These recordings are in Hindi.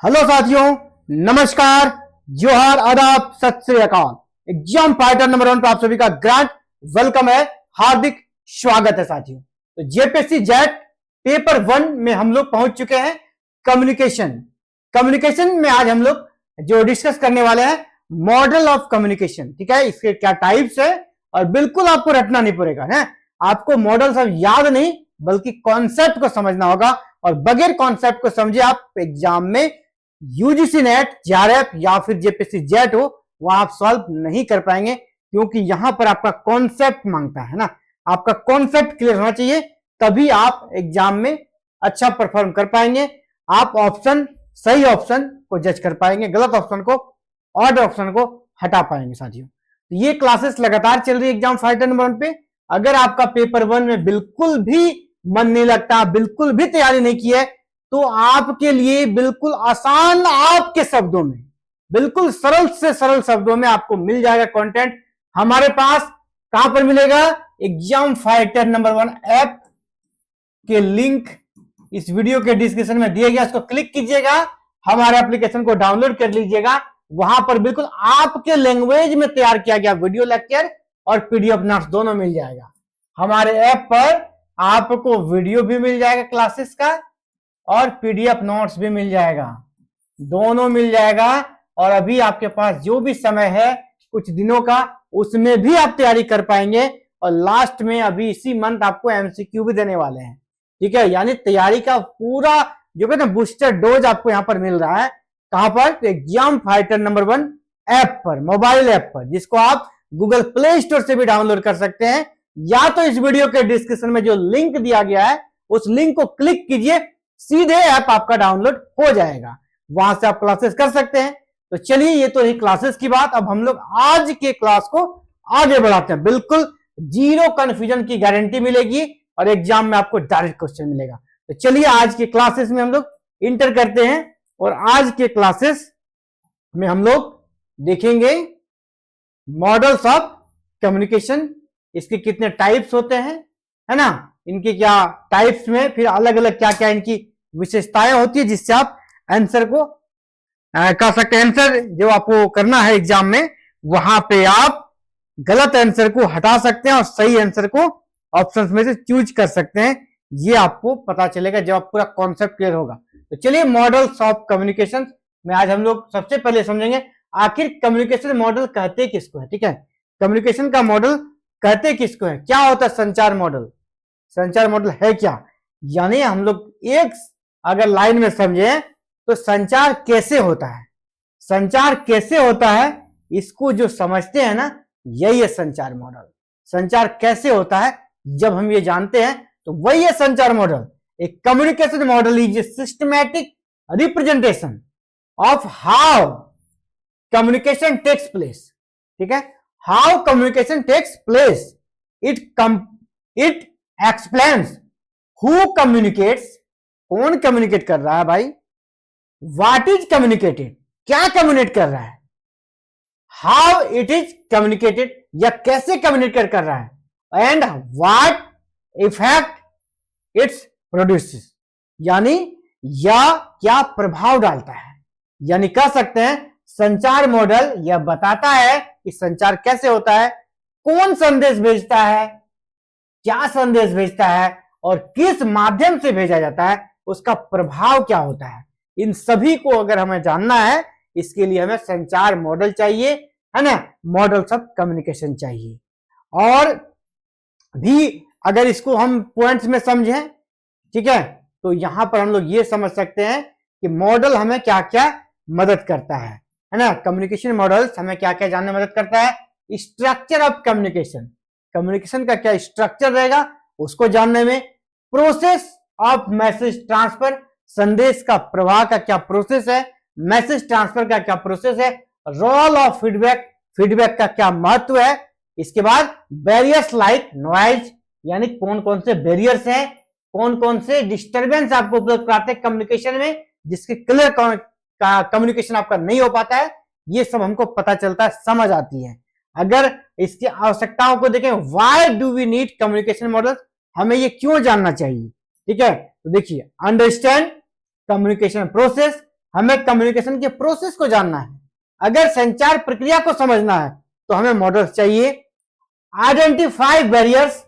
हेलो साथियों, नमस्कार, जोहार, आदाब, सत श्री अकाल। एग्जाम फाइटर नंबर 1 पर आप सभी का ग्रैंड वेलकम है, हार्दिक स्वागत है साथियों। तो जेपीएससी जेट पेपर 1 में हम लोग पहुंच चुके हैं कम्युनिकेशन में आज हम लोग जो डिस्कस करने वाले हैं मॉडल ऑफ कम्युनिकेशन। ठीक है, इसके क्या टाइप्स है और बिल्कुल आपको रटना नहीं पड़ेगा है। आपको मॉडल सब याद नहीं बल्कि कॉन्सेप्ट को समझना होगा, और बगैर कॉन्सेप्ट को समझे आप एग्जाम में यूजीसी नेट, जेआरएफ या फिर जेपीएससी जेट हो वहां आप सॉल्व नहीं कर पाएंगे, क्योंकि यहां पर आपका कॉन्सेप्ट मांगता है ना। आपका कॉन्सेप्ट क्लियर होना चाहिए, तभी आप एग्जाम में अच्छा परफॉर्म कर पाएंगे। आप ऑप्शन, सही ऑप्शन को जज कर पाएंगे, गलत ऑप्शन को, ऑड ऑप्शन को हटा पाएंगे साथियों। तो ये क्लासेस लगातार चल रही है एग्जाम फाइटर नंबर 1 पे। अगर आपका पेपर 1 में बिल्कुल भी मन नहीं लगता, बिल्कुल भी तैयारी नहीं की है, तो आपके लिए बिल्कुल आसान, आपके शब्दों में, बिल्कुल सरल से सरल शब्दों में आपको मिल जाएगा कंटेंट हमारे पास। कहां पर मिलेगा? एग्जाम फाइटर नंबर 1 ऐप के लिंक इस वीडियो के डिस्क्रिप्शन में दिया गया, इसको क्लिक कीजिएगा, हमारे एप्लीकेशन को डाउनलोड कर लीजिएगा। वहां पर बिल्कुल आपके लैंग्वेज में तैयार किया गया वीडियो लेक्चर और पीडीएफ नोट्स दोनों मिल जाएगा। हमारे ऐप पर आपको वीडियो भी मिल जाएगा क्लासेस का और पीडीएफ नोट्स भी मिल जाएगा, दोनों मिल जाएगा। और अभी आपके पास जो भी समय है कुछ दिनों का, उसमें भी आप तैयारी कर पाएंगे। और लास्ट में अभी इसी मंथ आपको एमसीक्यू भी देने वाले हैं। ठीक है, यानी तैयारी का पूरा जो कहते हैं बूस्टर डोज आपको यहां पर मिल रहा है। कहां पर? एग्जाम फाइटर नंबर 1 ऐप पर, मोबाइल ऐप पर, जिसको आप गूगल प्ले स्टोर से भी डाउनलोड कर सकते हैं, या तो इस वीडियो के डिस्क्रिप्शन में जो लिंक दिया गया है उस लिंक को क्लिक कीजिए, सीधे ऐप आपका डाउनलोड हो जाएगा, वहां से आप क्लासेस कर सकते हैं। तो चलिए, ये तो रही क्लासेस की बात। अब हम लोग आज के क्लास को आगे बढ़ाते हैं। बिल्कुल जीरो कंफ्यूजन की गारंटी मिलेगी और एग्जाम में आपको डायरेक्ट क्वेश्चन मिलेगा। तो चलिए आज के क्लासेस में हम लोग इंटर करते हैं, और आज के क्लासेस में हम लोग देखेंगे मॉडल्स ऑफ कम्युनिकेशन, इसके कितने टाइप्स होते हैं, है ना, इनके क्या टाइप्स में फिर अलग अलग क्या क्या इनकी विशेषताएं होती है, जिससे आप आंसर को कर सकते हैं। आंसर जो आपको करना है एग्जाम में, वहां पे आप गलत आंसर को हटा सकते हैं और सही आंसर को ऑप्शंस में से चूज कर सकते हैं। ये आपको पता चलेगा जब आप पूरा कॉन्सेप्ट क्लियर होगा। तो चलिए, मॉडल्स ऑफ कम्युनिकेशन में आज हम लोग सबसे पहले समझेंगे आखिर कम्युनिकेशन मॉडल कहते किसको है। ठीक है, कम्युनिकेशन का मॉडल कहते किसको है, क्या होता है संचार मॉडल, संचार मॉडल है क्या। यानी हम लोग एक अगर लाइन में समझे तो संचार कैसे होता है, संचार कैसे होता है, इसको जो समझते हैं ना, यही है संचार मॉडल। संचार कैसे होता है जब हम ये जानते हैं तो वही है संचार मॉडल। एक communication model is a systematic representation of how communication takes place. ठीक है, how communication takes place, it explains who communicates, कौन कम्युनिकेट कर रहा है भाई, व्हाट इज कम्युनिकेटेड, क्या कम्युनिकेट कर रहा है, हाउ इट इज कम्युनिकेटेड, या कैसे कम्युनिकेट कर रहा है, and what effect it's produces, यानी या क्या प्रभाव डालता है। यानी कह सकते हैं संचार मॉडल यह बताता है कि संचार कैसे होता है, कौन संदेश भेजता है, क्या संदेश भेजता है और किस माध्यम से भेजा जाता है, उसका प्रभाव क्या होता है। इन सभी को अगर हमें जानना है, इसके लिए हमें संचार मॉडल चाहिए, है ना, मॉडल्स ऑफ कम्युनिकेशन चाहिए। और भी अगर इसको हम पॉइंट्स में समझें, ठीक है, तो यहां पर हम लोग ये समझ सकते हैं कि मॉडल हमें क्या क्या मदद करता है ना। कम्युनिकेशन मॉडल्स हमें क्या क्या जानने में मदद करता है, स्ट्रक्चर ऑफ कम्युनिकेशन, कम्युनिकेशन का क्या स्ट्रक्चर रहेगा उसको जानने में, प्रोसेस ऑफ मैसेज ट्रांसफर, संदेश का प्रवाह का क्या प्रोसेस है, मैसेज ट्रांसफर का क्या प्रोसेस है, रोल ऑफ फीडबैक, फीडबैक का क्या महत्व है। इसके बाद बैरियर्स लाइक नॉइज, यानी कौन कौन से बैरियर्स हैं, कौन कौन से डिस्टर्बेंस आपको उपलब्ध कराते हैं कम्युनिकेशन में, जिसके क्लियर कम्युनिकेशन आपका नहीं हो पाता है। ये सब हमको पता चलता है, समझ आती है। अगर इसकी आवश्यकताओं को देखें, why do we need communication models, हमें ये क्यों जानना चाहिए। ठीक है, तो देखिए, अंडरस्टैंड कम्युनिकेशन प्रोसेस, हमें कम्युनिकेशन के प्रोसेस को जानना है, अगर संचार प्रक्रिया को समझना है तो हमें मॉडल्स चाहिए। आइडेंटिफाई बैरियर्स,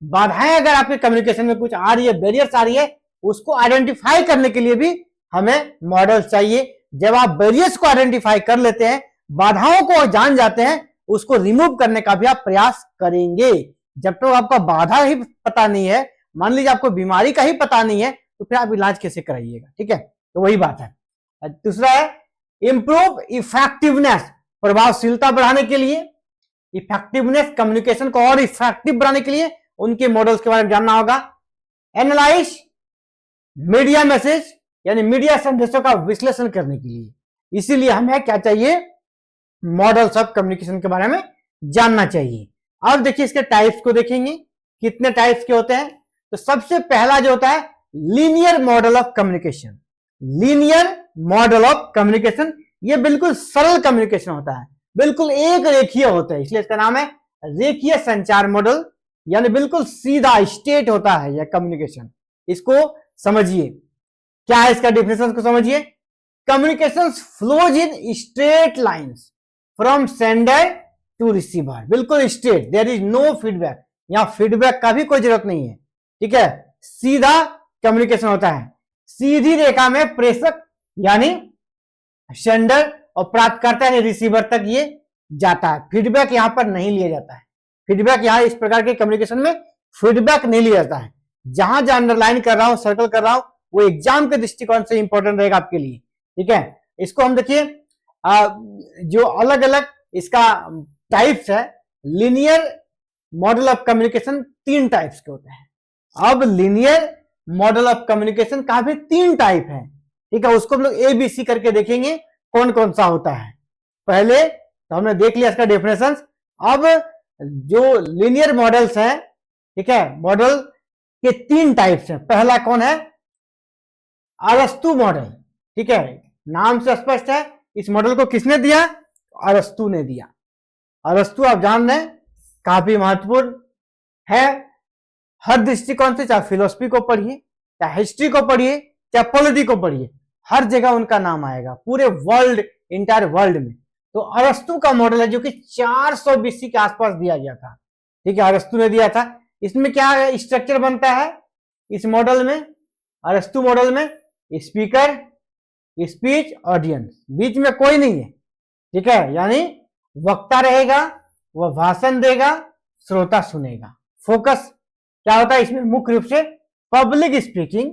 बाधाएं अगर आपके कम्युनिकेशन में कुछ आ रही है, बैरियर्स आ रही है, उसको आइडेंटिफाई करने के लिए भी हमें मॉडल्स चाहिए। जब आप बैरियर्स को आइडेंटिफाई कर लेते हैं, बाधाओं को जान जाते हैं, उसको रिमूव करने का भी आप प्रयास करेंगे। जब तक आपका बाधा ही पता नहीं है, मान लीजिए आपको बीमारी का ही पता नहीं है, तो फिर आप इलाज कैसे कराइएगा? ठीक है, तो वही बात है। दूसरा है इंप्रूव इफेक्टिवनेस, प्रभावशीलता बढ़ाने के लिए, इफेक्टिवनेस कम्युनिकेशन को और इफेक्टिव बनाने के लिए उनके मॉडल्स के बारे में जानना होगा। एनालाइज मीडिया मैसेज, यानी मीडिया संदेशों का विश्लेषण करने के लिए, इसीलिए हमें क्या चाहिए? मॉडल्स ऑफ कम्युनिकेशन के बारे में जानना चाहिए। अब देखिए इसके टाइप्स को देखेंगे, कितने टाइप्स के होते हैं। तो सबसे पहला जो होता है linear model of communication. Linear model of communication, ये बिल्कुल सरल कम्युनिकेशन होता है, बिल्कुल एक रेखीय होता है, इसलिए इसका नाम है रेखीय संचार मॉडल, यानी बिल्कुल सीधा स्ट्रेट होता है यह कम्युनिकेशन। इसको समझिए, क्या है इसका डेफिनेशन को समझिए। Communication flows in straight lines from sender to receiver, बिल्कुल straight, there is no feedback, यहां फीडबैक का भी कोई जरूरत नहीं है। ठीक है, सीधा कम्युनिकेशन होता है, सीधी रेखा में प्रेषक यानी सेंडर और प्राप्तकर्ता यानी रिसीवर तक ये जाता है। फीडबैक यहां पर नहीं लिया जाता है, फीडबैक यहां इस प्रकार के कम्युनिकेशन में फीडबैक नहीं लिया जाता है। जहां जहां अंडरलाइन कर रहा हूं, सर्कल कर रहा हूं, वो एग्जाम के दृष्टिकोण से इंपॉर्टेंट रहेगा आपके लिए। ठीक है, इसको हम देखिए जो अलग अलग इसका टाइप्स है। Linear model of communication 3 types के होते हैं। अब लीनियर मॉडल ऑफ कम्युनिकेशन का भी 3 टाइप है। ठीक है, उसको हम लोग ABC करके देखेंगे कौन कौन सा होता है। पहले तो हमने देख लिया इसका डेफिनेशन। अब जो लीनियर मॉडल्स हैं, ठीक है, मॉडल के 3 टाइप्स हैं। पहला कौन है? अरस्तु मॉडल। ठीक है, नाम से स्पष्ट है, इस मॉडल को किसने दिया? अरस्तु ने दिया। अरस्तु आप जान रहे हैं काफी महत्वपूर्ण है हर दृष्टिकोण से, चाहे फिलोसफी को पढ़िए, चाहे हिस्ट्री को पढ़िए, चाहे पॉलिटी को पढ़िए, हर जगह उनका नाम आएगा पूरे वर्ल्ड, इंटायर वर्ल्ड में। तो अरस्तु का मॉडल है जो कि 400 BC के आसपास दिया गया था। ठीक है, अरस्तु ने दिया था। इसमें क्या स्ट्रक्चर बनता है इस मॉडल में? अरस्तु मॉडल में स्पीकर, स्पीच, ऑडियंस, बीच में कोई नहीं है। ठीक है, यानी वक्ता रहेगा, वह भाषण देगा, श्रोता सुनेगा। फोकस क्या होता है इसमें? मुख्य रूप से पब्लिक स्पीकिंग,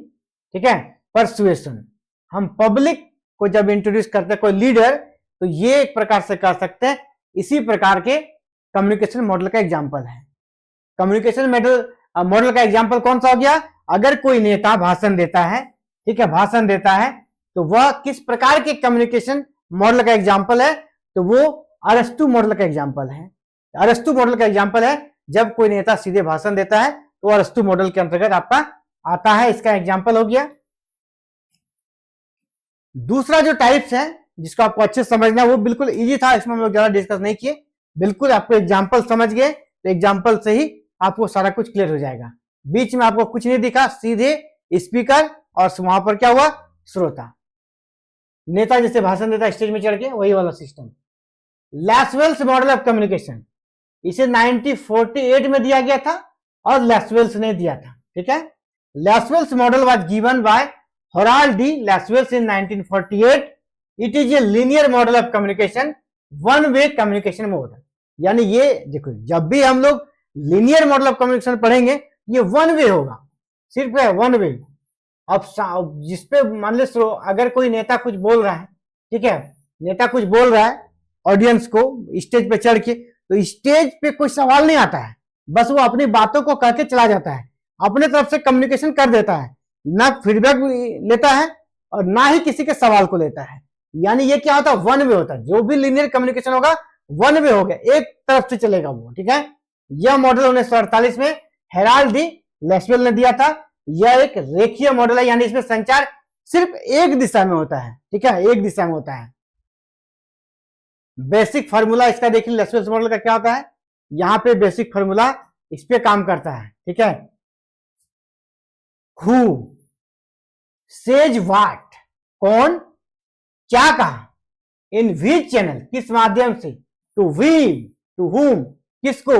ठीक है, परसुएशन। हम पब्लिक को जब इंट्रोड्यूस करते हैं कोई लीडर, तो ये एक प्रकार से कर सकते हैं। इसी प्रकार के कम्युनिकेशन मॉडल का एग्जाम्पल है। कम्युनिकेशन मॉडल का एग्जाम्पल कौन सा हो गया? अगर कोई नेता भाषण देता है, ठीक है, भाषण देता है, तो वह किस प्रकार के कम्युनिकेशन मॉडल का एग्जाम्पल है? तो वो अरस्तु मॉडल का एग्जाम्पल है। अरस्तु मॉडल का एग्जाम्पल है जब कोई नेता सीधे भाषण देता है, तो अरस्तु मॉडल के अंतर्गत आपका आता है, इसका एग्जाम्पल हो गया। दूसरा जो टाइप्स है जिसको आपको अच्छे से समझना है, वो बिल्कुल इजी था, इसमें हम लोग ज्यादा डिस्कस नहीं किए, बिल्कुल आपको एग्जाम्पल समझ गए तो एग्जाम्पल से ही आपको सारा कुछ क्लियर हो जाएगा। बीच में आपको कुछ नहीं दिखा, सीधे स्पीकर और वहां पर क्या हुआ? श्रोता। नेता जैसे भाषण देता स्टेज में चढ़ के, वही वाला सिस्टम। लैसवेल्स मॉडल ऑफ कम्युनिकेशन, इसे 1948 में दिया गया था और लैसवेल्स ने दिया था। ठीक है, Lasswell's model was given by Harold D Lasswell's in 1948। It is a linear model of communication, one way communication model. यानी ये देखो, जब भी हम लोग लीनियर मॉडल ऑफ कम्युनिकेशन पढ़ेंगे, ये वन वे होगा, सिर्फ वन वे। अब जिसपे मान लो अगर कोई नेता कुछ बोल रहा है, ठीक है, नेता कुछ बोल रहा है ऑडियंस को स्टेज पे चढ़ के, तो स्टेज पे कोई सवाल नहीं आता है, बस वो अपनी बातों को करके चला जाता है, अपने तरफ से कम्युनिकेशन कर देता है, ना फीडबैक लेता है और ना ही किसी के सवाल को लेता है। यानी ये क्या होता है? वन वे होता है। जो भी लीनियर कम्युनिकेशन होगा वन वे हो गया, एक तरफ से चलेगा वो। ठीक है, यह मॉडल 1948 में हेराल्ड डी लैसवेल ने दिया था। यह एक रेखीय मॉडल है, यानी इसमें संचार सिर्फ एक दिशा में होता है। ठीक है, एक दिशा में होता है। बेसिक फार्मूला इसका देखिए, लैसवेल मॉडल का क्या होता है, यहां पे बेसिक फार्मूला इस पे काम करता है। ठीक है, हु सेज व्हाट, कौन क्या कहा, इन विच चैनल, किस माध्यम से, टू वी, टू हुम, किसको,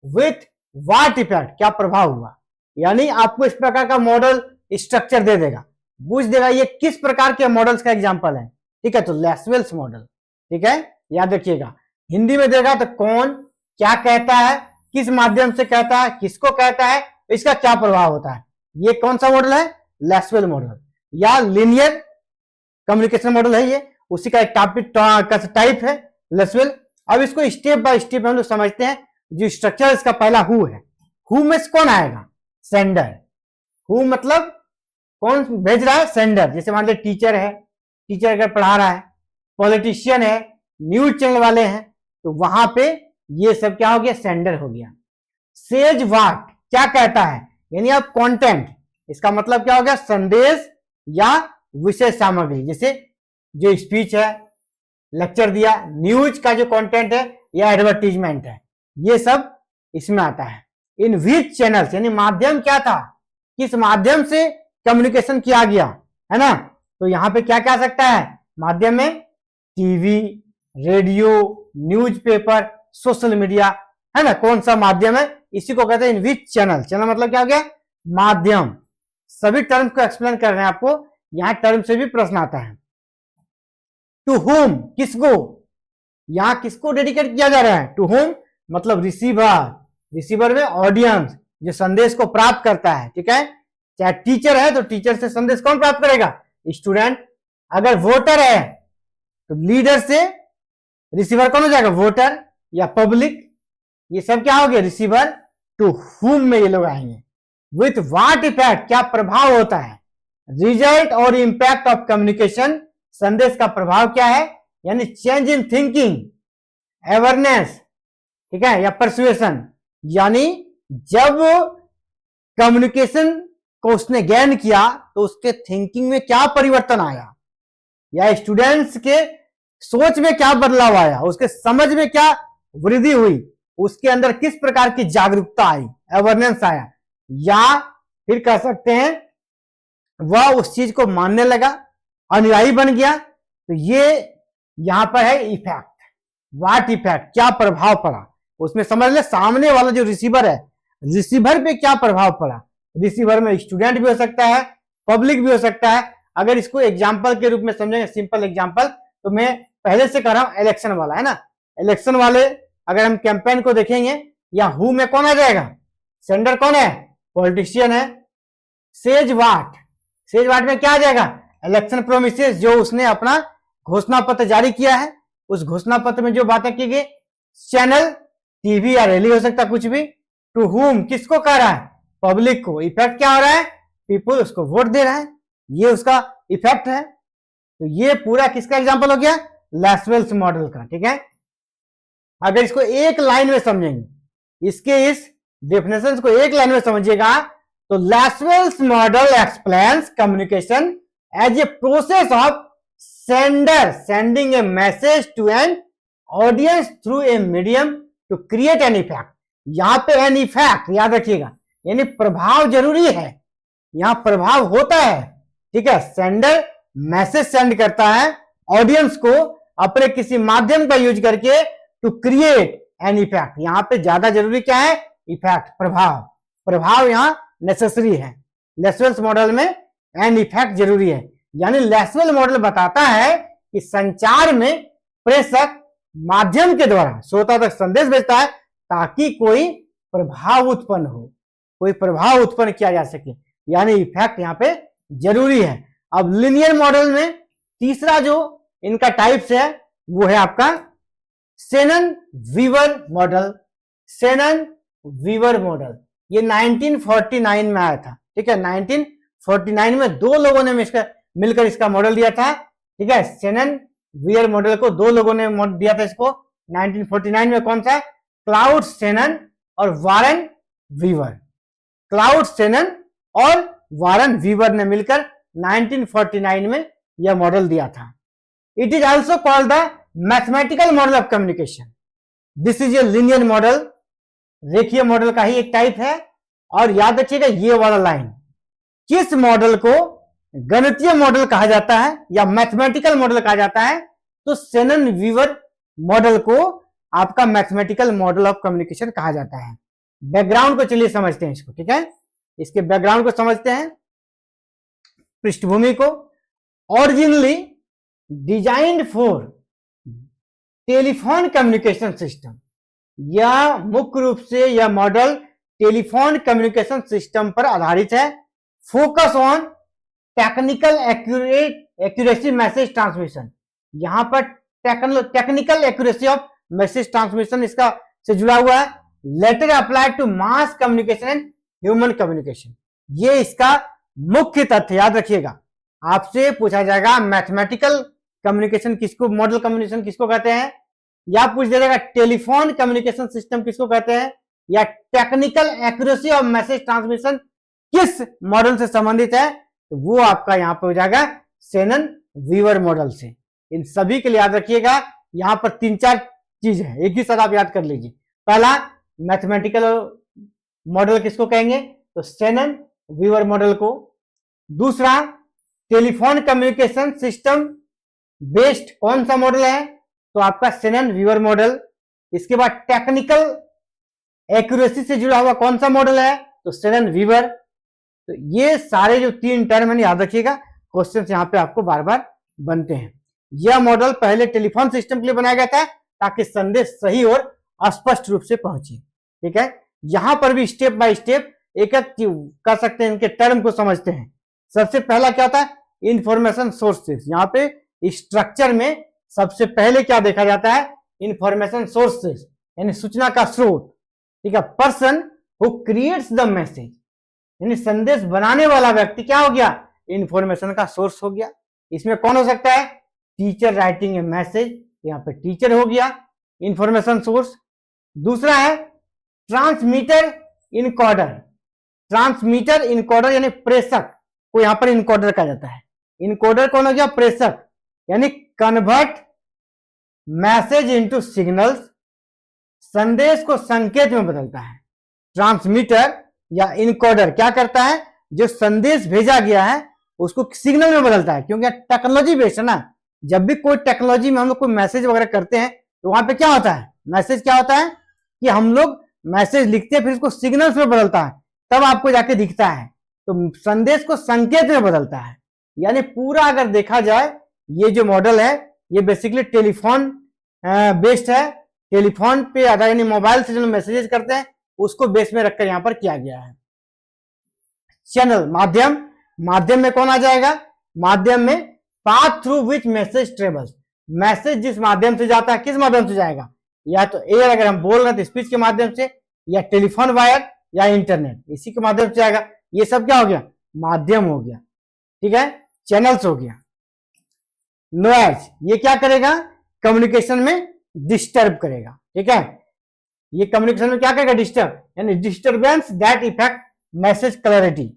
विथ व्हाट इफेक्ट, क्या प्रभाव हुआ। यानी आपको इस प्रकार का मॉडल स्ट्रक्चर दे देगा, पूछ देगा ये किस प्रकार के मॉडल्स का एग्जांपल है। ठीक है, तो लैसवेल्स मॉडल, ठीक है, याद रखिएगा। हिंदी में देगा तो कौन क्या कहता है, किस माध्यम से कहता है, किसको कहता है, इसका क्या प्रभाव होता है, ये कौन सा मॉडल है, लैसवेल मॉडल या लीनियर कम्युनिकेशन मॉडल है ये, उसी का एक टाइप है लैसवेल। अब इसको स्टेप बाय स्टेप हम लोग समझते हैं। जो स्ट्रक्चर इसका पहला हु है, हु में कौन आएगा, सेंडर। हु मतलब कौन भेज रहा है, सेंडर। जैसे मान लीजिए टीचर है, टीचर अगर पढ़ा रहा है, पॉलिटिशियन है, न्यूज चैनल वाले हैं, तो वहां पे ये सब क्या हो गया, सेंडर हो गया। सेज वाट, क्या कहता है, यानी आप कंटेंट, इसका मतलब क्या हो गया, संदेश या विशेष सामग्री। जैसे जो स्पीच है, लेक्चर दिया, न्यूज का जो कंटेंट है या एडवर्टीजमेंट है, ये सब इसमें आता है। इन विच चैनल्स, यानी माध्यम क्या था, किस माध्यम से कम्युनिकेशन किया गया, है ना। तो यहां पे क्या क्या आ सकता है माध्यम में, TV, radio, newspaper, social media, है ना। कौन सा माध्यम है, इसी को कहते हैं इन विच चैनल। चैनल मतलब क्या हो गया, माध्यम। सभी टर्म्स को एक्सप्लेन कर रहे हैं आपको, यहां टर्म से भी प्रश्न आता है। टू होम, किसको, यहां किसको डेडिकेट किया जा रहा है, टू होम मतलब रिसीवर, रिसीवर में ऑडियंस, जो संदेश को प्राप्त करता है। ठीक है, चाहे टीचर है तो टीचर से संदेश कौन प्राप्त करेगा, स्टूडेंट। अगर वोटर है तो लीडर से रिसीवर कौन हो जाएगा, वोटर या पब्लिक। ये सब क्या हो गया, रिसीवर। टू हुम में ये लोग आएंगे। विथ व्हाट इफेक्ट, क्या प्रभाव होता है, रिजल्ट और इंपैक्ट ऑफ कम्युनिकेशन, संदेश का प्रभाव क्या है, यानी चेंज इन थिंकिंग, अवेयरनेस, ठीक है, या परसुएशन। यानी जब कम्युनिकेशन को उसने गेन किया तो उसके थिंकिंग में क्या परिवर्तन आया, या स्टूडेंट्स के सोच में क्या बदलाव आया, उसके समझ में क्या वृद्धि हुई, उसके अंदर किस प्रकार की जागरूकता आई, अवेयरनेस आया, या फिर कह सकते हैं वह उस चीज को मानने लगा, अनुयायी बन गया। तो ये यहां पर है इफेक्ट, व्हाट इफेक्ट, क्या प्रभाव पड़ा उसमें। समझ ले सामने वाला जो रिसीवर है, रिसीवर पे क्या प्रभाव पड़ा। रिसीवर में स्टूडेंट भी हो सकता है, पब्लिक भी हो सकता है। अगर इसको एग्जाम्पल के रूप में समझेंगे, सिंपल एग्जाम्पल, तो मैं पहले से कर रहा हूं, इलेक्शन वाला है ना, इलेक्शन वाले अगर हम कैंपेन को देखेंगे, या हु में कौन आ जाएगा, सेंडर कौन है, पॉलिटिशियन है। सेज वाट, सेज वाट में क्या आ जाएगा, इलेक्शन प्रोमिसेस, जो उसने अपना घोषणा पत्र जारी किया है, उस घोषणा पत्र में जो बातें की गई। चैनल, टीवी या रैली हो सकता है, कुछ भी। टू हुम, किसको कह रहा है, पब्लिक को। इफेक्ट क्या हो रहा है, पीपल उसको वोट दे रहा है, ये उसका इफेक्ट है। तो ये पूरा किसका एग्जांपल हो गया, लैसवेल्स मॉडल का। ठीक है, अगर इसको एक लाइन में समझेंगे, इसके इस डेफिनेशन को एक लाइन में समझिएगा, तो Lasswell's model explains communication as a process of sender sending a message to an audience through a medium to create an effect. यहां पे एन इफेक्ट याद रखिएगा, यानी प्रभाव जरूरी है, यहां प्रभाव होता है। ठीक है, सेंडर मैसेज सेंड करता है ऑडियंस को अपने किसी माध्यम का यूज करके, टू क्रिएट एन इफेक्ट। यहां पे ज्यादा जरूरी क्या है, इफेक्ट, प्रभाव। प्रभाव यहां नेसेसरी है। लैसवेल्स मॉडल में एन इफेक्ट जरूरी है। यानी लैसवेल मॉडल बताता है कि संचार में प्रेषक माध्यम के द्वारा श्रोता तक संदेश भेजता है ताकि कोई प्रभाव उत्पन्न हो, कोई प्रभाव उत्पन्न किया जा सके, यानी इफेक्ट यहां पे जरूरी है। अब लिनियर मॉडल में तीसरा जो इनका टाइप्स है वो है आपका Shannon Weaver model. Shannon Weaver model ये 1949 में आया था। ठीक है, 1949 में दो लोगों ने मिलकर इसका मॉडल दिया था। ठीक है, शेनन वीवर मॉडल को दो लोगों ने दिया था इसको 1949 में। कौन सा, क्लाउड शेनन और वारन वीवर। क्लाउड शेनन और वारन वीवर ने मिलकर 1949 में यह मॉडल दिया था। It is also called the mathematical model of communication. This is a linear model, रेखीय मॉडल का ही एक टाइप है। और याद रखिएगा ये वाला लाइन, किस मॉडल को गणितीय मॉडल कहा जाता है या मैथमेटिकल मॉडल कहा जाता है, तो शेनन वीवर मॉडल को आपका मैथमेटिकल मॉडल ऑफ कम्युनिकेशन कहा जाता है। बैकग्राउंड को चलिए समझते हैं इसको, ठीक है, इसके बैकग्राउंड को समझते हैं, पृष्ठभूमि को। Originally designed for telephone communication system, यह मुख्य रूप से यह मॉडल टेलीफोन कम्युनिकेशन सिस्टम पर आधारित है। Focus on technical accuracy message transmission, यहां पर technical accuracy of message transmission इसका से जुड़ा हुआ है। Later applied to mass communication and human communication, ये इसका मुख्य तथ्य, याद रखिएगा। आपसे पूछा जाएगा मैथमेटिकल कम्युनिकेशन किसको, मॉडल कम्युनिकेशन किसको कहते हैं, या पूछ जाएगा टेलीफोन कम्युनिकेशन सिस्टम किसको कहते हैं, या technical accuracy of message transmission किस मॉडल से संबंधित है, तो वो आपका यहां पे हो जाएगा शेनन वीवर मॉडल से। इन सभी के लिए याद रखिएगा, यहां पर 3-4 चीज है, एक ही साथ आप याद कर लीजिए। पहला, मैथमेटिकल मॉडल किसको कहेंगे, तो शेनन वीवर मॉडल को। दूसरा, टेलीफोन कम्युनिकेशन सिस्टम बेस्ड कौन सा मॉडल है, तो आपका शेनन वीवर मॉडल। इसके बाद टेक्निकल एक्यूरेसी से जुड़ा हुआ कौन सा मॉडल है, तो शेनन वीवर। तो ये सारे जो 3 टर्म है याद रखिएगा, क्वेश्चन यहां पे आपको बार बार बनते हैं। यह मॉडल पहले टेलीफोन सिस्टम के लिए बनाया गया था ताकि संदेश सही और स्पष्ट रूप से पहुंचे, ठीक है। यहां पर भी स्टेप बाय स्टेप एक एक कर सकते हैं, इनके टर्म को समझते हैं। सबसे पहला क्या होता है, इंफॉर्मेशन सोर्सेस। यहाँ पे स्ट्रक्चर में सबसे पहले क्या देखा जाता है, इंफॉर्मेशन सोर्सेस यानी सूचना का स्रोत, ठीक है। Person who creates the message, यानी संदेश बनाने वाला व्यक्ति क्या हो गया, इंफॉर्मेशन का सोर्स हो गया। इसमें कौन हो सकता है, टीचर राइटिंग ए मैसेज, यहाँ पे टीचर हो गया इंफॉर्मेशन सोर्स। दूसरा है ट्रांसमीटर इनकोडर, ट्रांसमीटर इनकोडर यानी प्रेषक को यहां पर इनकोडर कहा जाता है। इनकोडर कौन हो गया, प्रेषक, यानी कन्वर्ट मैसेज इनटू सिग्नल्स, संदेश को संकेत में बदलता है। ट्रांसमीटर या इनकोडर क्या करता है, जो संदेश भेजा गया है उसको सिग्नल में बदलता है, क्योंकि टेक्नोलॉजी बेस्ड है ना। जब भी कोई टेक्नोलॉजी में हम लोग कोई मैसेज वगैरह करते हैं तो वहां पे क्या होता है, मैसेज क्या होता है कि हम लोग मैसेज लिखते हैं फिर उसको सिग्नल्स में बदलता है, तब आपको जाके दिखता है। तो संदेश को संकेत में बदलता है। यानी पूरा अगर देखा जाए ये जो मॉडल है ये बेसिकली टेलीफोन बेस्ड है, टेलीफोन पे आधार, यानी मोबाइल से जो मैसेजेस करते हैं उसको बेस में रखकर यहां पर किया गया है। चैनल, माध्यम, माध्यम में कौन आ जाएगा, माध्यम में path through which message travels, message जिस माध्यम से जाता है, किस माध्यम से जाएगा, या तो एयर अगर हम बोल रहे हैं तो स्पीच के माध्यम से, या टेलीफोन वायर या इंटरनेट, इसी के माध्यम से जाएगा। ये सब क्या हो गया, माध्यम हो गया, ठीक है, चैनल्स हो गया। नॉइज, ये क्या करेगा, कम्युनिकेशन में डिस्टर्ब करेगा, ठीक है। ये कम्युनिकेशन में क्या करेगा, डिस्टर्ब, यानी disturbance that effect message clarity.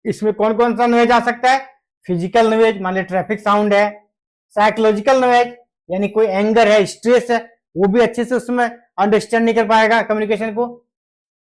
इसमें कौन कौन सा नॉइज आ सकता है, फिजिकल नॉइज, मान लीजिए ट्रैफिक साउंड है। साइकोलॉजिकल नॉइज, यानी कोई एंगर है, स्ट्रेस है, वो भी अच्छे से उसमें अंडरस्टैंड नहीं कर पाएगा कम्युनिकेशन को।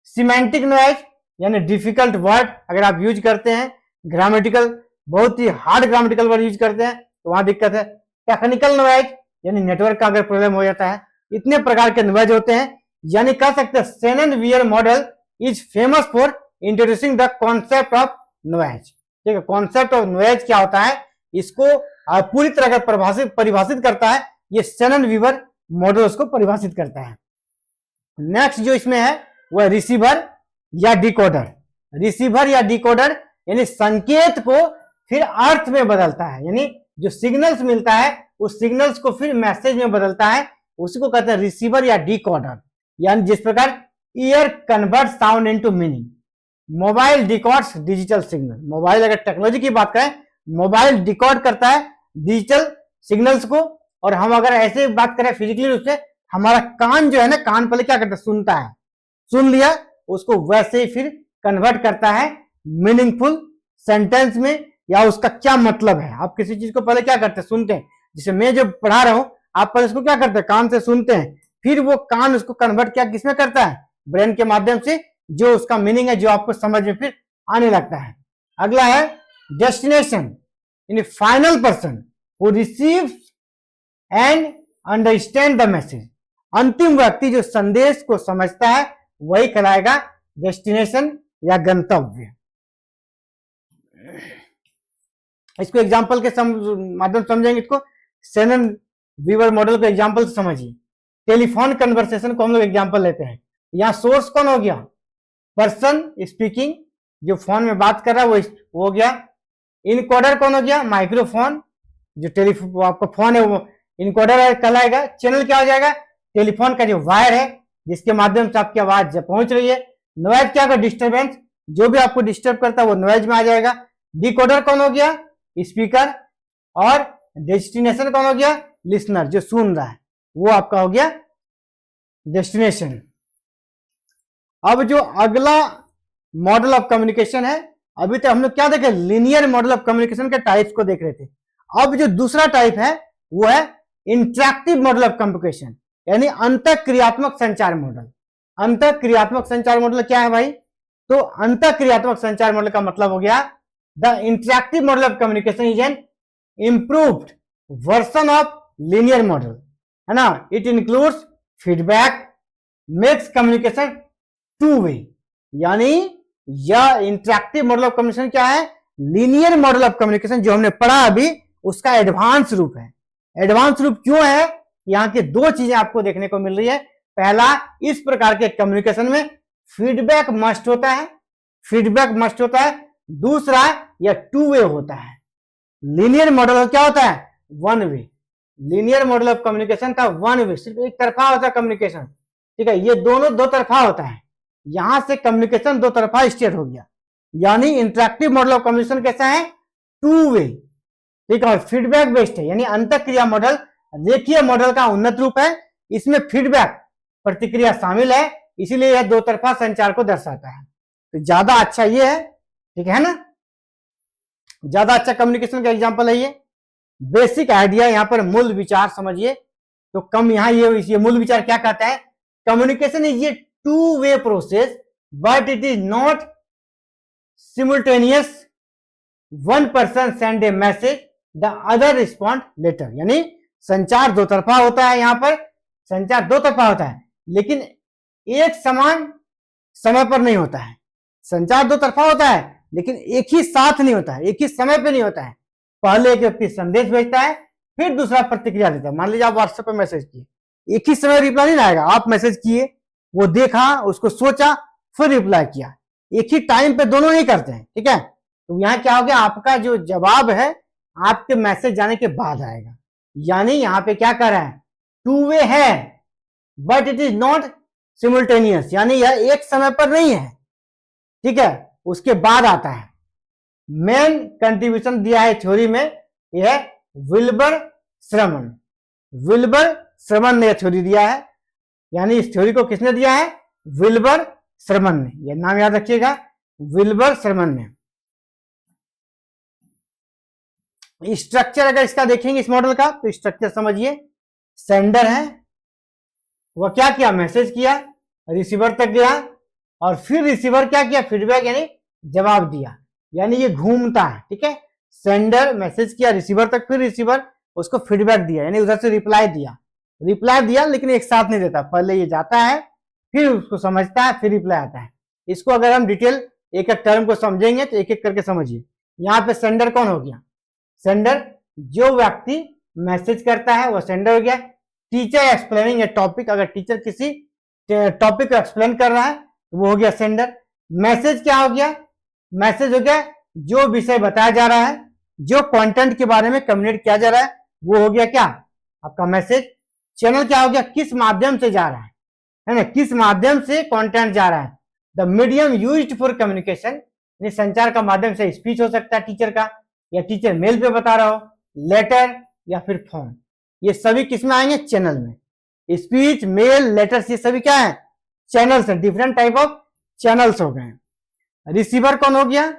सिमेंटिक नॉइज, यानी डिफिकल्ट वर्ड अगर आप यूज करते हैं, ग्रामेटिकल बहुत ही हार्ड ग्रामेटिकल वर्ड यूज करते हैं तो वहां दिक्कत है। टेक्निकल नॉइज, यानी नेटवर्क का अगर प्रॉब्लम हो जाता है। इतने प्रकार के नॉइज होते हैं, यानी कह सकते हैं Shannon Weaver model is famous for introducing the concept of noise, ठीक है। कॉन्सेप्ट ऑफ नॉइज क्या होता है, इसको पूरी तरह अगर परिभाषित करता है, ये शेनन वीवर मॉडल उसको परिभाषित करता है। नेक्स्ट जो इसमें है वह रिसीवर या डिकोडर। रिसीवर या डिकोडर यानी संकेत को फिर अर्थ में बदलता है, यानी जो सिग्नल्स मिलता है उस सिग्नल्स को फिर मैसेज में बदलता है, उसी को कहते हैं रिसीवर या डिकोडर। यानी जिस प्रकार year convert sound into meaning, mobile डिकोड्स digital signal. Mobile अगर टेक्नोलॉजी की बात करें, मोबाइल डिकोड करता है डिजिटल सिग्नल्स को, और हम अगर ऐसे बात करें फिजिकली रूप से, हमारा कान जो है ना, कान पहले क्या करता है, सुनता है, सुन लिया उसको वैसे ही फिर कन्वर्ट करता है मीनिंगफुल सेंटेंस में, या उसका क्या मतलब है। आप किसी चीज को पहले क्या करते हैं, सुनते हैं। जैसे मैं जो पढ़ा रहा हूं, आप पहले इसको क्या करते हैं, कान से सुनते हैं, फिर वो कान उसको कन्वर्ट क्या किसमें करता है, ब्रेन के माध्यम से, जो उसका मीनिंग है जो आपको समझ में फिर आने लगता है। अगला है डेस्टिनेशन यानी final person who receives and understand the message, अंतिम व्यक्ति जो संदेश को समझता है वही कहलाएगा डेस्टिनेशन या गंतव्य। इसको एग्जांपल के माध्यम समझेंगे। इसको शेनन वीवर मॉडल को एग्जांपल से समझिए। टेलीफोन कन्वर्सेशन को हम लोग एग्जांपल लेते हैं। यहां सोर्स कौन हो गया? पर्सन स्पीकिंग, जो फोन में बात कर रहा है वो हो गया। इनकोडर कौन हो गया? माइक्रोफोन, जो टेलीफोन आपका फोन है वो इनकोडर कहलाएगा। चैनल क्या हो जाएगा? टेलीफोन का जो वायर है जिसके माध्यम से आपकी आवाज पहुंच रही है। नॉइज क्या होगा? डिस्टर्बेंस, जो भी आपको डिस्टर्ब करता है वो नॉइज में आ जाएगा। डिकोडर कौन हो गया? स्पीकर। और डेस्टिनेशन कौन हो गया? लिसनर, जो सुन रहा है, वो आपका हो गया डेस्टिनेशन। अब जो अगला मॉडल ऑफ कम्युनिकेशन है, अभी तक हम लोग क्या देखे? लीनियर मॉडल ऑफ कम्युनिकेशन के टाइप्स को देख रहे थे। अब जो दूसरा टाइप है वो है इंटरैक्टिव मॉडल ऑफ कम्युनिकेशन, यानी अंतःक्रियात्मक संचार मॉडल। अंतःक्रियात्मक संचार मॉडल क्या है भाई? तो अंतःक्रियात्मक संचार मॉडल का मतलब हो गया the interactive model of communication is an improved version of linear model, है ना। It includes feedback, makes communication two way, यानी यह इंटरैक्टिव मॉडल ऑफ कम्युनिकेशन क्या है? लीनियर मॉडल ऑफ कम्युनिकेशन जो हमने पढ़ा अभी, उसका एडवांस रूप है। एडवांस रूप क्यों है? यहां की दो चीजें आपको देखने को मिल रही है। पहला, इस प्रकार के कम्युनिकेशन में फीडबैक मस्ट होता है, फीडबैक मस्ट होता है। दूसरा, यह टू वे होता है। लीनियर मॉडल क्या होता है? One way. Linear model of communication का वन वे, सिर्फ एक तरफा होता है कम्युनिकेशन, ठीक है। ये दोनों दो तरफा होता है। यहां से कम्युनिकेशन दो तरफा स्टेट हो गया, यानी इंटरैक्टिव मॉडल ऑफ कम्युनिकेशन कैसा है? टू वे, ठीक है। और फीडबैक बेस्ड है, यानी अंतःक्रिया मॉडल रेखीय मॉडल का उन्नत रूप है। इसमें फीडबैक, प्रतिक्रिया शामिल है, इसीलिए यह दो तरफा संचार को दर्शाता है। तो ज्यादा अच्छा ये है, ठीक है ना। ज्यादा अच्छा कम्युनिकेशन का एग्जांपल है ये। बेसिक आइडिया यहां पर मूल विचार समझिए। तो कम यहां ये मूल विचार क्या कहता है? Communication is a two way process but it is not simultaneous. One person send a message, the other respond later, यानी संचार दो तरफा होता है। यहां पर संचार दो तरफा होता है, लेकिन एक समान समय पर नहीं होता है। संचार दो तरफा होता है, लेकिन एक ही साथ नहीं होता है, एक ही समय पे नहीं होता है। पहले एक व्यक्ति संदेश भेजता है, फिर दूसरा प्रतिक्रिया देता है। मान लीजिए आप व्हाट्सएप पे मैसेज किए, एक ही समय रिप्लाई नहीं आएगा। आप मैसेज किए, वो देखा, उसको सोचा, फिर रिप्लाई किया। एक ही टाइम पे दोनों नहीं करते हैं, ठीक है। तो यहाँ क्या हो गया? आपका जो जवाब है आपके मैसेज जाने के बाद आएगा, यानी यहाँ पे क्या कर रहा है? टू वे है, but it is not simultaneous, यानी यह एक समय पर नहीं है, ठीक है, उसके बाद आता है। मेन कंट्रीब्यूशन दिया है थ्योरी में, यह विल्बर श्रमण। विल्बर श्रमण ने थ्योरी दिया है, यानी इस थ्योरी को किसने दिया है? विल्बर श्रमण ने। यह नाम याद रखिएगा, विल्बर श्रमण ने। स्ट्रक्चर अगर इसका देखेंगे इस मॉडल का, तो स्ट्रक्चर समझिए। सेंडर है, वह क्या किया? मैसेज किया, रिसीवर तक गया, और फिर रिसीवर क्या किया? फीडबैक यानी जवाब दिया, यानी ये घूमता है, ठीक है। सेंडर मैसेज किया रिसीवर तक, फिर रिसीवर उसको फीडबैक दिया, यानी उधर से रिप्लाई दिया, लेकिन एक साथ नहीं देता। पहले ये जाता है, फिर उसको समझता है, फिर रिप्लाई आता है। इसको अगर हम डिटेल एक एक टर्म को समझेंगे तो एक एक करके समझिए। यहाँ पे सेंडर कौन हो गया? सेंडर, जो व्यक्ति मैसेज करता है वह सेंडर हो गया। टीचर एक्सप्लेनिंग ए टॉपिक, अगर टीचर किसी टॉपिक को एक्सप्लेन कर रहा है वो हो गया सेंडर। मैसेज क्या हो गया? मैसेज हो गया जो विषय बताया जा रहा है, जो कंटेंट के बारे में कम्युनिकेट किया जा रहा है, वो हो गया क्या? आपका मैसेज। चैनल क्या हो गया? किस माध्यम से जा रहा है ना, किस माध्यम से कंटेंट जा रहा है। The medium used for communication, संचार का माध्यम से स्पीच हो सकता है टीचर का, या टीचर मेल पे बता रहा हो, लेटर या फिर फोन। ये सभी किसमें आएंगे? चैनल में। स्पीच, मेल, लेटर्स, ये सभी क्या है? चैनल्स है। डिफरेंट टाइप ऑफ चैनल्स हो गए। रिसीवर कौन हो गया?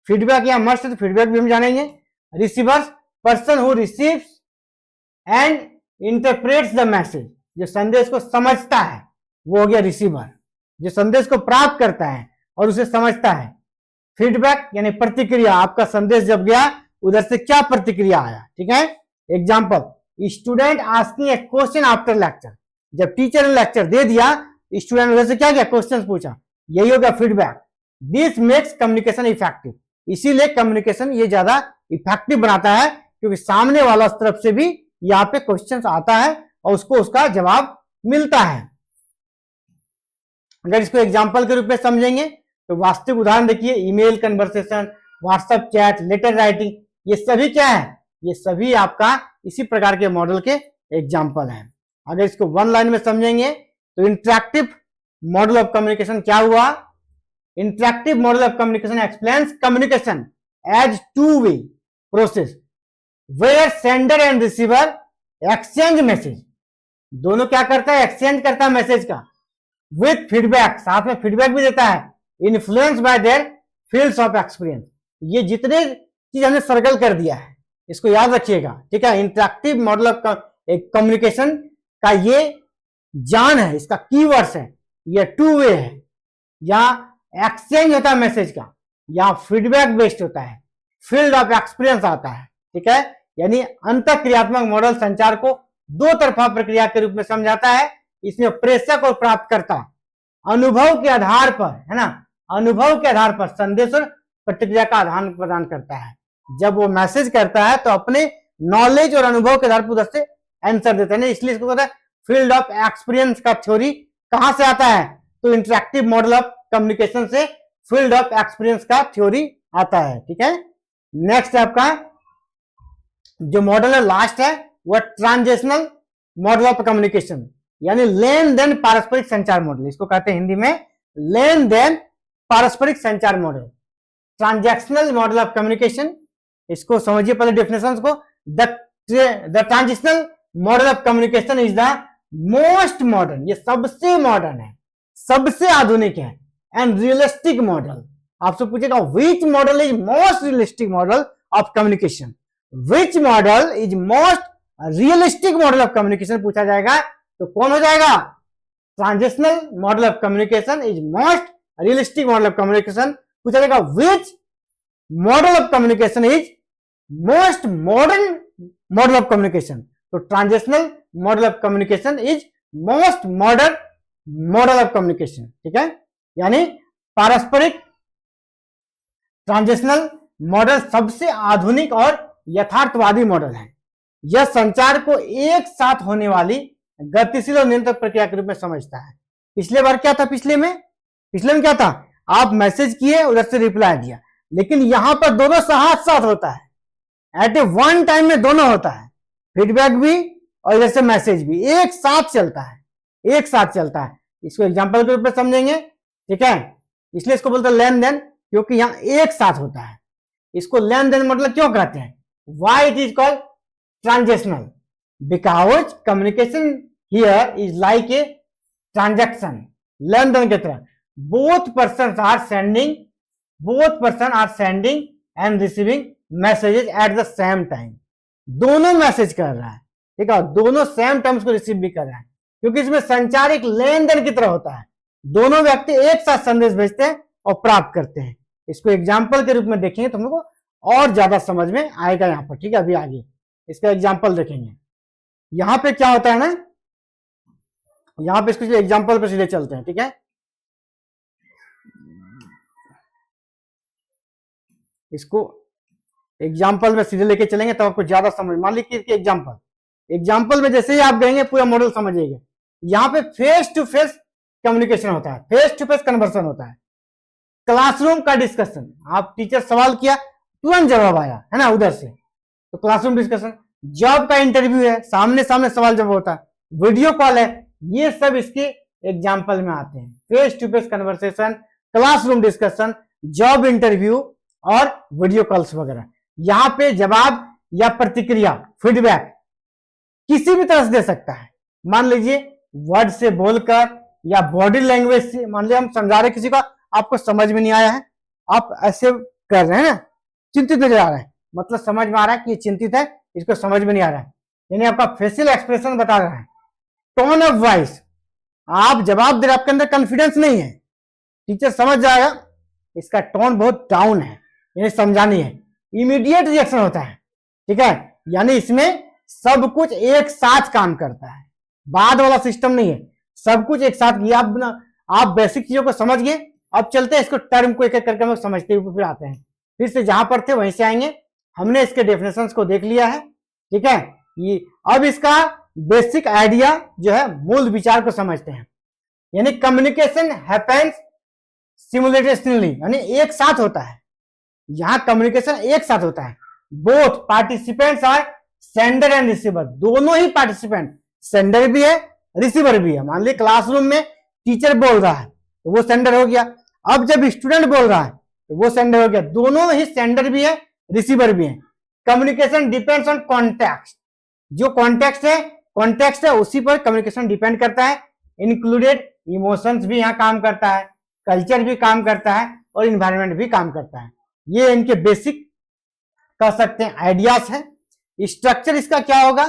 फीडबैक या मस्ट, तो फीडबैक भी हम जानेंगे। Receiver, person who receives and interprets the message, जो संदेश को समझता है वो हो गया रिसीवर। जो संदेश को प्राप्त करता है और उसे समझता है। फीडबैक यानी प्रतिक्रिया, आपका संदेश जब गया उधर से क्या प्रतिक्रिया आया, ठीक है। एग्जाम्पल, स्टूडेंट आस्किंग ए क्वेश्चन आफ्टर लेक्चर, जब टीचर ने लेक्चर दे दिया, स्टूडेंट उधर से क्या किया, क्वेश्चन पूछा, यही हो गया feedback. This makes communication effective, इसीलिए कम्युनिकेशन ये ज्यादा इफेक्टिव बनाता है, क्योंकि सामने वाला तरफ से भी यहाँ पे क्वेश्चन आता है और उसको उसका जवाब मिलता है। अगर इसको एग्जाम्पल के रूप में समझेंगे तो वास्तविक उदाहरण देखिए, email conversation, WhatsApp chat, letter writing, ये सभी क्या है, ये सभी आपका इसी प्रकार के मॉडल के एग्जाम्पल हैं। अगर इसको वन लाइन में समझेंगे तो इंटरेक्टिव मॉडल ऑफ कम्युनिकेशन क्या हुआ, interactive model of communication explains communication as two way process where sender and receiver exchange message, दोनों क्या करता है, एक्सचेंज करता है मैसेज का, विथ फीडबैक, साथ में फीडबैक भी देता है, influence by there fields of experience. ये जितने चीज हमने सर्कल कर दिया है इसको याद रखिएगा, ठीक है। इंटरेक्टिव मॉडल ऑफ कम्युनिकेशन का ये जान है, इसका कीवर्ड्स है, ये टू वे है, या एक्सचेंज होता है मैसेज का, या फीडबैक बेस्ड होता है, फील्ड ऑफ एक्सपीरियंस आता है, ठीक है। यानी अंतःक्रियात्मक मॉडल संचार को दो तरफा प्रक्रिया के रूप में समझाता है। इसमें प्रेषक और प्राप्तकर्ता अनुभव के आधार पर, है ना, अनुभव के आधार पर संदेश और प्रतिक्रिया का आदान प्रदान करता है। जब वो मैसेज करता है तो अपने नॉलेज और अनुभव के आधार पर उधर से आंसर देता है, इसलिए इसको कहता है फील्ड ऑफ एक्सपीरियंस का थ्योरी कहां से आता है, तो इंटरेक्टिव मॉडल ऑफ कम्युनिकेशन से फील्ड ऑफ एक्सपीरियंस का थ्योरी आता है, ठीक है। नेक्स्ट आपका जो मॉडल है लास्ट है वह ट्रांजेक्शनल मॉडल ऑफ कम्युनिकेशन, यानी लेन देन पारस्परिक संचार मॉडल, इसको कहते हैं हिंदी में लेन देन पारस्परिक संचार model, transactional model of communication. इसको समझिए पहले डेफिनेशन को, the transitional model of communication is the most modern, ये सबसे मॉडर्न है, सबसे आधुनिक है, एंड रियलिस्टिक मॉडल। आपसे पूछेगा which model is most realistic model of communication, which model is most realistic model of communication पूछा जाएगा तो कौन हो जाएगा, transitional model of communication is most realistic model of communication. पूछा जाएगा which model of communication is most modern model of communication, तो transitional model of communication is most modern model of communication, ठीक है। यानी पारस्परिक ट्रांजिशनल मॉडल सबसे आधुनिक और यथार्थवादी मॉडल है। यह संचार को एक साथ होने वाली गतिशील और निरंतर प्रक्रिया के रूप में समझता है। पिछले बार क्या था, पिछले में क्या था, आप मैसेज किए उधर से रिप्लाई दिया, लेकिन यहां पर दोनों साथ साथ होता है, एट ए वन टाइम में दोनों होता है, फीडबैक भी और इधर से मैसेज भी एक साथ चलता है, एक साथ चलता है। इसको एग्जांपल के रूप में समझेंगे, ठीक है। इसलिए इसको बोलते हैं लेन देन, क्योंकि यहां एक साथ होता है। इसको लेन देन मतलब क्यों कहते हैं, why it is called transactional, because communication here is like a transaction, लेन देन की तरह। Both person are sending and receiving messages at the same time, दोनों मैसेज कर रहा है, ठीक है, दोनों सेम टाइम उसको रिसीव भी कर रहा है, क्योंकि इसमें संचार एक लेन देन की तरह होता है, दोनों व्यक्ति एक साथ संदेश भेजते हैं और प्राप्त करते हैं। इसको एग्जाम्पल के रूप में देखेंगे तो हम लोग को और ज्यादा समझ में आएगा यहाँ पर, ठीक है। अभी आगे इसका एग्जाम्पल देखेंगे। यहां पे क्या होता है ना, यहां पे इसको एग्जाम्पल पे सीधे चलते हैं, ठीक है। इसको एग्जाम्पल में सीधे लेके चलेंगे तब आपको ज्यादा समझ। मान लीजिए एग्जाम्पल में जैसे ही आप गएंगे पूरा मॉडल समझिएगा। यहाँ पे फेस टू फेस कम्युनिकेशन होता है, फेस टू फेस कन्वर्सन होता है। क्लासरूम का डिस्कशन, आप टीचर सवाल किया तुरंत जवाब आया, है ना, उधर से, तो क्लासरूम डिस्कशन। जॉब का इंटरव्यू है, सामने सामने सवाल जवाब होता है। वीडियो कॉल है, ये सब इसके एग्जाम्पल में आते हैं। Face to face conversation, classroom discussion, job interview और वीडियो कॉल्स वगैरह। यहाँ पे जवाब या प्रतिक्रिया फीडबैक किसी भी तरह से दे सकता है। मान लीजिए वर्ड से बोलकर या बॉडी लैंग्वेज से, मान लीजिए हम समझा रहे किसी का, आपको समझ में नहीं आया है, आप ऐसे कर रहे हैं ना, चिंतित नजर आ रहा है, मतलब समझ में आ रहा है कि ये चिंतित है, इसको समझ में नहीं आ रहा है, यानी आपका फेशियल एक्सप्रेशन बता रहा है। टोन ऑफ वॉइस, आप जवाब दे रहे, आपके अंदर कॉन्फिडेंस नहीं है, टीचर समझ जाएगा इसका टोन बहुत डाउन है, यानी समझानी है। इमीडिएट रिएक्शन होता है, ठीक है, यानी इसमें सब कुछ एक साथ काम करता है, बाद वाला सिस्टम नहीं है, सब कुछ एक साथ। ये आप बेसिक चीजों को समझ गए। अब चलते हैं इसको टर्म को एक एक करके हम लोग समझते हुए फिर आते हैं, फिर से जहां पर थे वहीं से आएंगे। हमने इसके डेफिनेशंस को देख लिया है, ठीक है। ये अब इसका बेसिक आइडिया जो है, मूल विचार को समझते हैं। यानी कम्युनिकेशन हैपेंस सिमुलेटेनियसली, यानी एक साथ होता है। यहां कम्युनिकेशन एक साथ होता है। Both participants are sender and receiver, दोनों ही पार्टिसिपेंट, सेंडर भी है रिसीवर भी है। मान लीजिए क्लासरूम में टीचर बोल रहा है तो वो सेंडर हो गया, अब जब स्टूडेंट बोल रहा है तो वो सेंडर हो गया, दोनों ही सेंडर भी है रिसीवर भी है। कम्युनिकेशन डिपेंड्स ऑन कॉन्टेक्स्ट, जो कॉन्टेक्स्ट है उसी पर कम्युनिकेशन डिपेंड करता है। इंक्लूडेड इमोशंस भी यहाँ काम करता है, कल्चर भी काम करता है और इन्वायरमेंट भी काम करता है। ये इनके बेसिक कह सकते हैं आइडियाज है। स्ट्रक्चर इसका क्या होगा,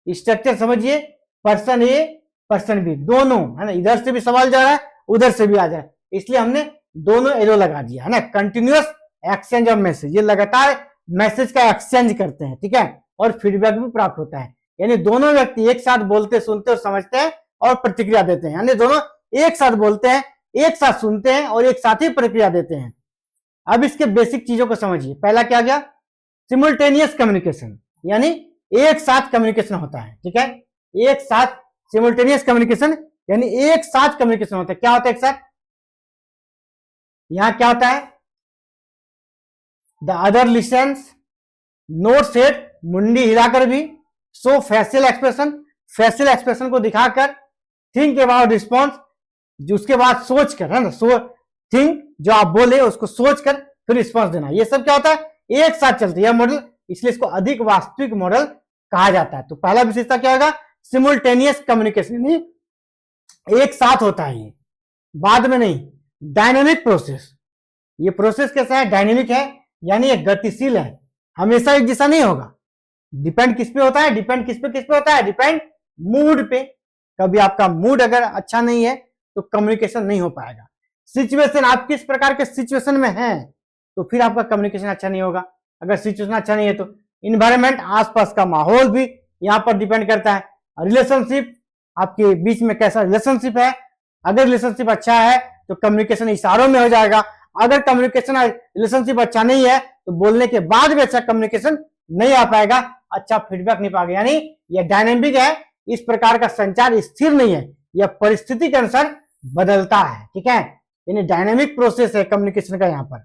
स्ट्रक्चर समझिए, पर्सन ए पर्सन बी दोनों है ना, इधर से भी सवाल जा रहा है उधर से भी आ जाए, इसलिए हमने दोनों एरो लगा दिया है ना। कंटिन्यूअस एक्सचेंज ऑफ मैसेज, ये लगातार मैसेज का एक्सचेंज करते हैं, ठीक है, और फीडबैक भी प्राप्त होता है। यानी दोनों व्यक्ति एक साथ बोलते सुनते और समझते हैं और प्रतिक्रिया देते हैं, यानी दोनों एक साथ बोलते हैं, एक साथ सुनते हैं और एक साथ ही प्रतिक्रिया देते हैं। अब इसके बेसिक चीजों को समझिए। पहला क्या गया, सिमुल्टेनियस कम्युनिकेशन, यानी एक साथ कम्युनिकेशन होता है, ठीक है, एक साथ सिमुल्टेनियस कम्युनिकेशन यानी एक साथ कम्युनिकेशन होता है। क्या होता है एक साथ, यहां क्या होता है, the other lessons, not set, मुंडी हिलाकर भी, सो फेशियल एक्सप्रेशन, फेशियल एक्सप्रेशन को दिखाकर, थिंक अबाउट रिस्पॉन्स, जो उसके बाद सोच कर, है ना, सो थिंक, जो आप बोले उसको सोच कर फिर रिस्पॉन्स देना। ये सब क्या होता है, एक साथ चलते हैं मॉडल, इसलिए इसको अधिक वास्तविक मॉडल कहा जाता है। तो पहला विशेषता क्या होगा, सिमुल्टेनियस कम्युनिकेशन, एक साथ होता है, ये बाद में नहीं। डायनेमिक प्रोसेस, ये प्रोसेस कैसा है, डायनेमिक है, यानी ये गतिशील है, हमेशा एक जैसा नहीं होगा। डिपेंड किस पे होता है, डिपेंड किस पे होता है, डिपेंड मूड पे। कभी आपका मूड अगर अच्छा नहीं है तो कम्युनिकेशन नहीं हो पाएगा। सिचुएशन, आप किस प्रकार के सिचुएशन में हैं तो फिर आपका कम्युनिकेशन अच्छा नहीं होगा। अगर सिचुएशन अच्छा नहीं है तो इन्वायरमेंट, आसपास का माहौल भी यहाँ पर डिपेंड करता है। रिलेशनशिप, आपके बीच में कैसा रिलेशनशिप है, अगर रिलेशनशिप अच्छा है तो कम्युनिकेशन इशारों में हो जाएगा, अगर कम्युनिकेशन रिलेशनशिप अच्छा नहीं है तो बोलने के बाद भी अच्छा कम्युनिकेशन नहीं आ पाएगा, अच्छा फीडबैक नहीं पाएगा। यानी यह डायनेमिक है, इस प्रकार का संचार स्थिर नहीं है, यह परिस्थिति के अनुसार बदलता है, ठीक है, यानी डायनेमिक प्रोसेस है कम्युनिकेशन का यहाँ पर।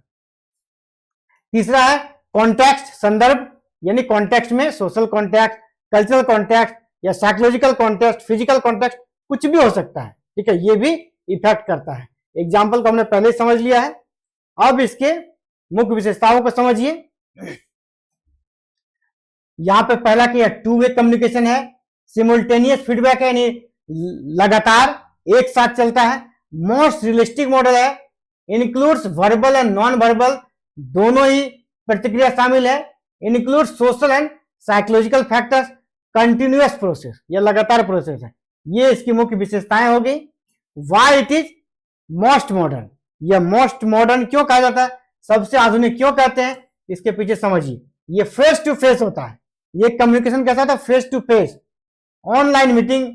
तीसरा है कॉन्टेक्स्ट, संदर्भ, यानी कॉन्टेक्स्ट में सोशल कॉन्टेक्स्ट, कल्चरल कॉन्टेक्स्ट या साइकोलॉजिकल कॉन्टेक्स्ट, फिजिकल कॉन्टेक्स्ट, कुछ भी हो सकता है, ठीक है, ये भी इफेक्ट करता है। एग्जाम्पल को हमने पहले ही समझ लिया है, अब इसके मुख्य विशेषताओं को समझिए। यहां पे पहला क्या, टू वे कम्युनिकेशन है, सिमुल्टेनियस फीडबैक है, यानी लगातार एक साथ चलता है। मोस्ट रियलिस्टिक मॉडल है, includes verbal and non verbal, दोनों ही प्रतिक्रिया शामिल है। Include social and psychological factors, continuous process, यह लगातार प्रोसेस है। ये इसकी मुख्य विशेषताएं होगी। Why it is most modern, यह मोस्ट मॉडर्न क्यों कहा जाता है, सबसे आधुनिक क्यों कहते हैं, इसके पीछे समझिए। ये फेस टू फेस होता है, ये कम्युनिकेशन कैसा था, face to face. Online meeting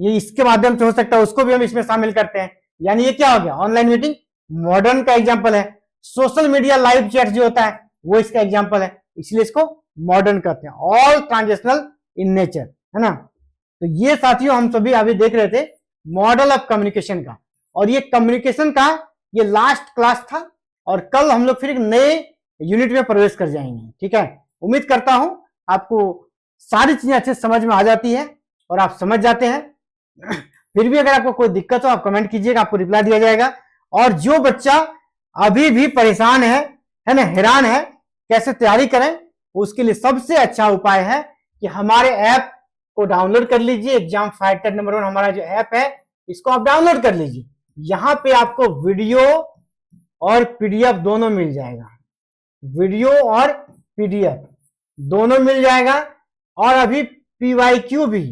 ये इसके माध्यम से हो सकता है, उसको भी हम इसमें शामिल करते हैं, यानी ये क्या हो गया, ऑनलाइन मीटिंग मॉडर्न का एग्जाम्पल है। सोशल मीडिया लाइव चैट जो होता है वो इसका एग्जाम्पल है, इसलिए इसको मॉडर्न कहते हैं। ऑल ट्रांजेक्शनल इन नेचर, है ना। तो ये साथियों हम सभी अभी देख रहे थे मॉडल ऑफ कम्युनिकेशन का, और ये कम्युनिकेशन का ये लास्ट क्लास था, और कल हम लोग फिर एक नए यूनिट में प्रवेश कर जाएंगे, ठीक है। उम्मीद करता हूं आपको सारी चीजें अच्छे समझ में आ जाती है और आप समझ जाते हैं। फिर भी अगर आपको कोई दिक्कत हो आप कमेंट कीजिएगा, आपको रिप्लाई दिया जाएगा। और जो बच्चा अभी भी परेशान है ना, हैरान है कैसे तैयारी करें, उसके लिए सबसे अच्छा उपाय है कि हमारे ऐप को डाउनलोड कर लीजिए। एग्जाम फाइटर नंबर 1 हमारा जो ऐप है इसको आप डाउनलोड कर लीजिए। यहां पे आपको वीडियो और पीडीएफ दोनों मिल जाएगा, वीडियो और पीडीएफ दोनों मिल जाएगा, और अभी पीवाईक्यू भी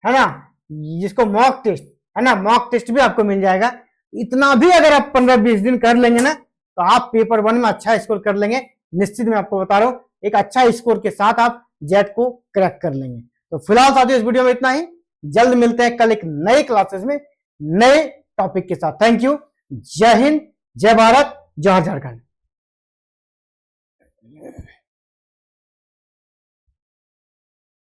है ना, जिसको मॉक टेस्ट है ना, मॉक टेस्ट भी आपको मिल जाएगा। इतना भी अगर आप 15-20 दिन कर लेंगे ना तो आप पेपर 1 में अच्छा स्कोर कर लेंगे। निश्चित मैं आपको बता रहा हूं, एक अच्छा स्कोर के साथ आप जेट को क्रैक कर लेंगे। तो फिलहाल साथियों इस वीडियो में इतना ही। जल्द मिलते हैं कल एक नए क्लासेस में नए टॉपिक के साथ। Thank you. जय हिंद, जय भारत, जय झारखंड।